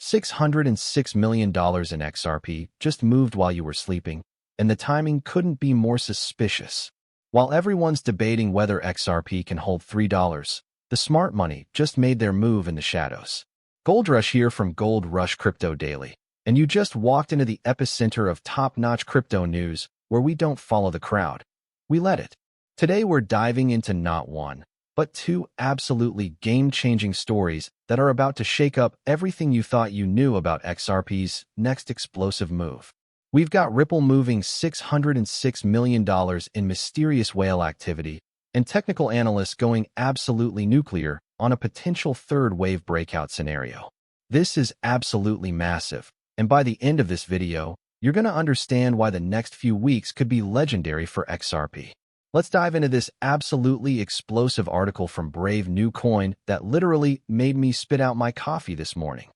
$606 million in XRP just moved while you were sleeping, and the timing couldn't be more suspicious. While everyone's debating whether XRP can hold $3, the smart money just made their move in the shadows. Goldrush here from Gold Rush Crypto Daily, and you just walked into the epicenter of top-notch crypto news where we don't follow the crowd. We let it. Today we're diving into not one, but two absolutely game-changing stories that are about to shake up everything you thought you knew about XRP's next explosive move. We've got Ripple moving $606 million in mysterious whale activity, and technical analysts going absolutely nuclear on a potential third-wave breakout scenario. This is absolutely massive, and by the end of this video, you're going to understand why the next few weeks could be legendary for XRP. Let's dive into this absolutely explosive article from Brave New Coin that literally made me spit out my coffee this morning.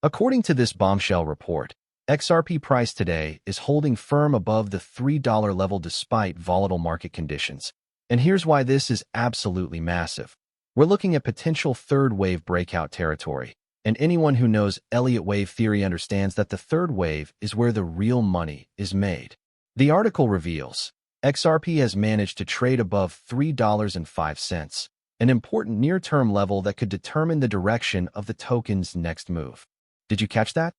According to this bombshell report, XRP price today is holding firm above the $3 level despite volatile market conditions. And here's why this is absolutely massive. We're looking at potential third-wave breakout territory, and anyone who knows Elliott wave theory understands that the third wave is where the real money is made. The article reveals XRP has managed to trade above $3.05, an important near-term level that could determine the direction of the token's next move. Did you catch that?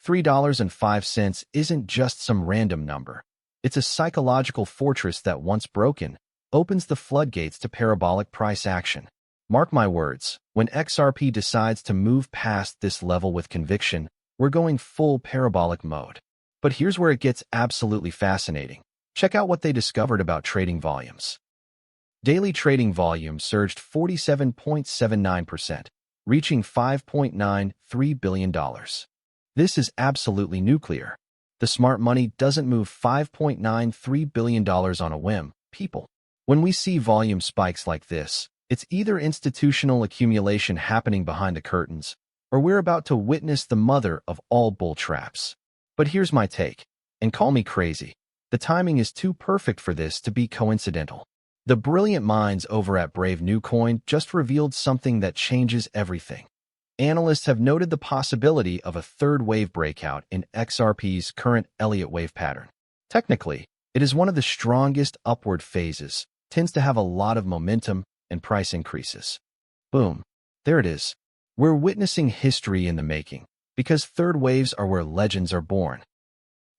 $3.05 isn't just some random number. It's a psychological fortress that, once broken, opens the floodgates to parabolic price action. Mark my words, when XRP decides to move past this level with conviction, we're going full parabolic mode. But here's where it gets absolutely fascinating. Check out what they discovered about trading volumes. Daily trading volume surged 47.79%, reaching $5.93 billion. This is absolutely nuclear. The smart money doesn't move $5.93 billion on a whim, people. When we see volume spikes like this, it's either institutional accumulation happening behind the curtains, or we're about to witness the mother of all bull traps. But here's my take, and call me crazy. The timing is too perfect for this to be coincidental. The brilliant minds over at Brave New Coin just revealed something that changes everything. Analysts have noted the possibility of a third wave breakout in XRP's current Elliott wave pattern. Technically, it is one of the strongest upward phases, tends to have a lot of momentum and price increases. Boom. There it is. We're witnessing history in the making, because third waves are where legends are born.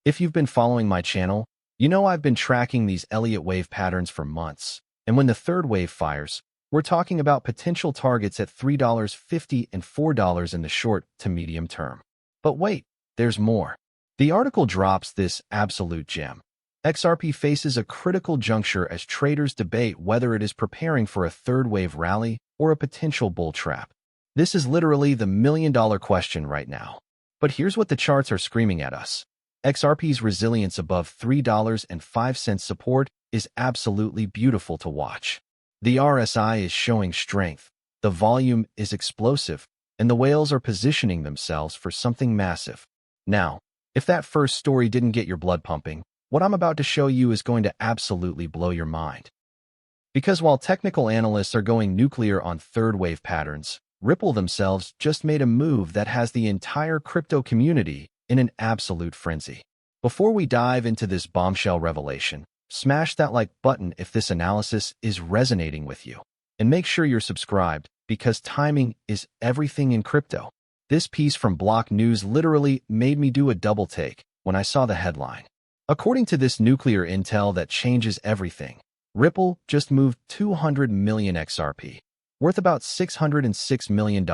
If you've been following my channel, you know I've been tracking these Elliott wave patterns for months, and when the third wave fires, we're talking about potential targets at $3.50 and $4 in the short to medium term. But wait, there's more. The article drops this absolute gem. XRP faces a critical juncture as traders debate whether it is preparing for a third wave rally or a potential bull trap. This is literally the million-dollar question right now. But here's what the charts are screaming at us. XRP's resilience above $3.05 support is absolutely beautiful to watch. The RSI is showing strength, the volume is explosive, and the whales are positioning themselves for something massive. Now, if that first story didn't get your blood pumping, what I'm about to show you is going to absolutely blow your mind. Because while technical analysts are going nuclear on third wave patterns, Ripple themselves just made a move that has the entire crypto community in an absolute frenzy. Before we dive into this bombshell revelation, smash that like button if this analysis is resonating with you. And make sure you're subscribed, because timing is everything in crypto. This piece from Block News literally made me do a double take when I saw the headline. According to this nuclear intel that changes everything, Ripple just moved 200 million XRP, worth about $606 million,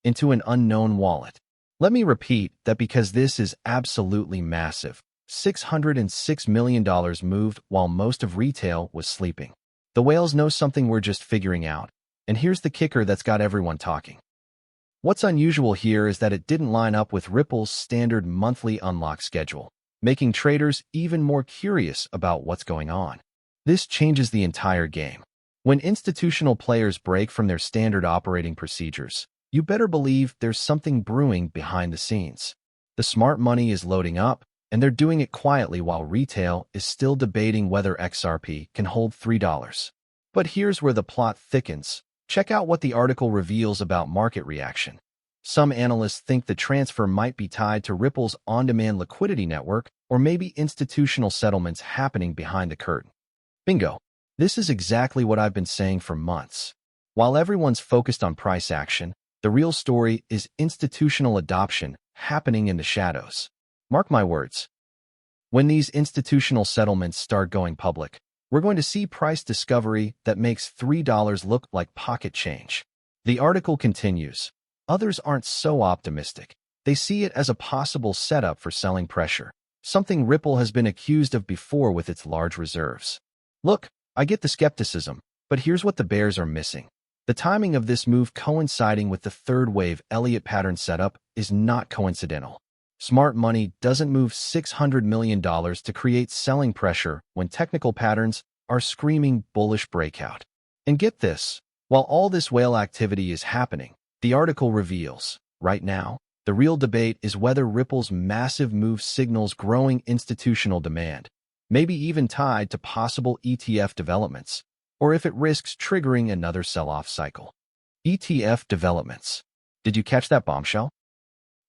into an unknown wallet. Let me repeat that because this is absolutely massive. $606 million moved while most of retail was sleeping. The whales know something we're just figuring out. And here's the kicker that's got everyone talking. What's unusual here is that it didn't line up with Ripple's standard monthly unlock schedule, making traders even more curious about what's going on. This changes the entire game. When institutional players break from their standard operating procedures, you better believe there's something brewing behind the scenes. The smart money is loading up, and they're doing it quietly while retail is still debating whether XRP can hold $3. But here's where the plot thickens. Check out what the article reveals about market reaction. Some analysts think the transfer might be tied to Ripple's on-demand liquidity network or maybe institutional settlements happening behind the curtain. Bingo! This is exactly what I've been saying for months. While everyone's focused on price action, the real story is institutional adoption happening in the shadows. Mark my words. When these institutional settlements start going public, we're going to see price discovery that makes $3 look like pocket change. The article continues. Others aren't so optimistic. They see it as a possible setup for selling pressure, something Ripple has been accused of before with its large reserves. Look, I get the skepticism, but here's what the bears are missing. The timing of this move coinciding with the third wave Elliott pattern setup is not coincidental. Smart money doesn't move $600 million to create selling pressure when technical patterns are screaming bullish breakout. And get this, while all this whale activity is happening, the article reveals, right now, the real debate is whether Ripple's massive move signals growing institutional demand, maybe even tied to possible ETF developments, or if it risks triggering another sell-off cycle. ETF developments. Did you catch that bombshell?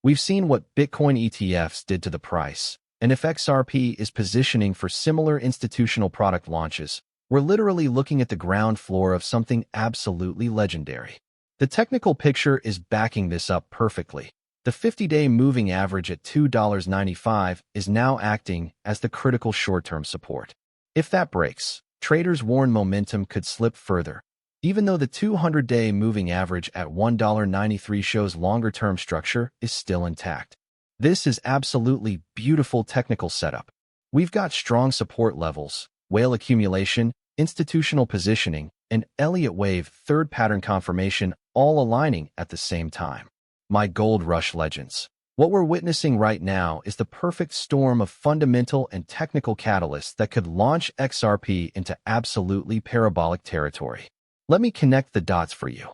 We've seen what Bitcoin ETFs did to the price, and if XRP is positioning for similar institutional product launches, we're literally looking at the ground floor of something absolutely legendary. The technical picture is backing this up perfectly. The 50-day moving average at $2.95 is now acting as the critical short-term support. If that breaks, traders warn momentum could slip further, even though the 200-day moving average at $1.93 shows longer-term structure is still intact. This is absolutely beautiful technical setup. We've got strong support levels, whale accumulation, institutional positioning, and Elliott wave third pattern confirmation all aligning at the same time. My gold rush legends. What we're witnessing right now is the perfect storm of fundamental and technical catalysts that could launch XRP into absolutely parabolic territory. Let me connect the dots for you.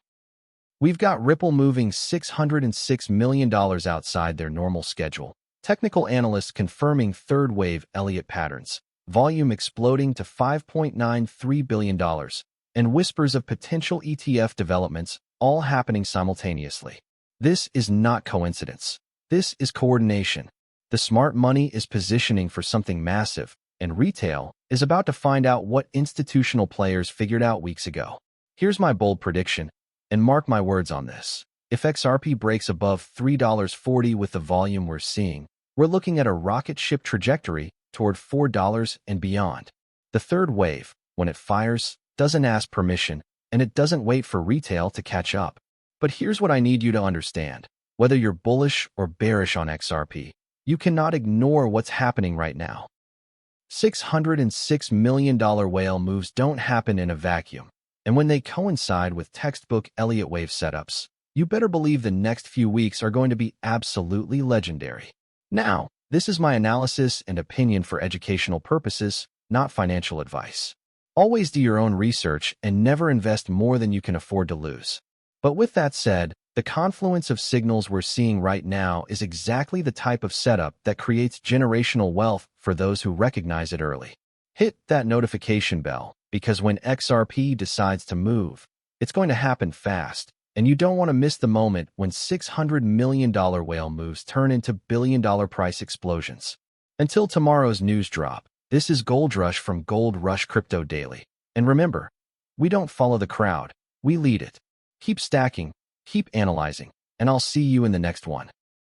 We've got Ripple moving $606 million outside their normal schedule, technical analysts confirming third wave Elliott patterns, volume exploding to $5.93 billion, and whispers of potential ETF developments all happening simultaneously. This is not coincidence. This is coordination. The smart money is positioning for something massive, and retail is about to find out what institutional players figured out weeks ago. Here's my bold prediction, and mark my words on this. If XRP breaks above $3.40 with the volume we're seeing, we're looking at a rocket ship trajectory toward $4 and beyond. The third wave, when it fires, doesn't ask permission, and it doesn't wait for retail to catch up. But here's what I need you to understand. Whether you're bullish or bearish on XRP, you cannot ignore what's happening right now. $606 million whale moves don't happen in a vacuum. And when they coincide with textbook Elliott wave setups, you better believe the next few weeks are going to be absolutely legendary. Now, this is my analysis and opinion for educational purposes, not financial advice. Always do your own research and never invest more than you can afford to lose. But with that said, the confluence of signals we're seeing right now is exactly the type of setup that creates generational wealth for those who recognize it early. Hit that notification bell, because when XRP decides to move, it's going to happen fast, and you don't want to miss the moment when $600 million whale moves turn into billion-dollar price explosions. Until tomorrow's news drop, this is Gold Rush from Gold Rush Crypto Daily. And remember, we don't follow the crowd, we lead it. Keep stacking, keep analyzing, and I'll see you in the next one.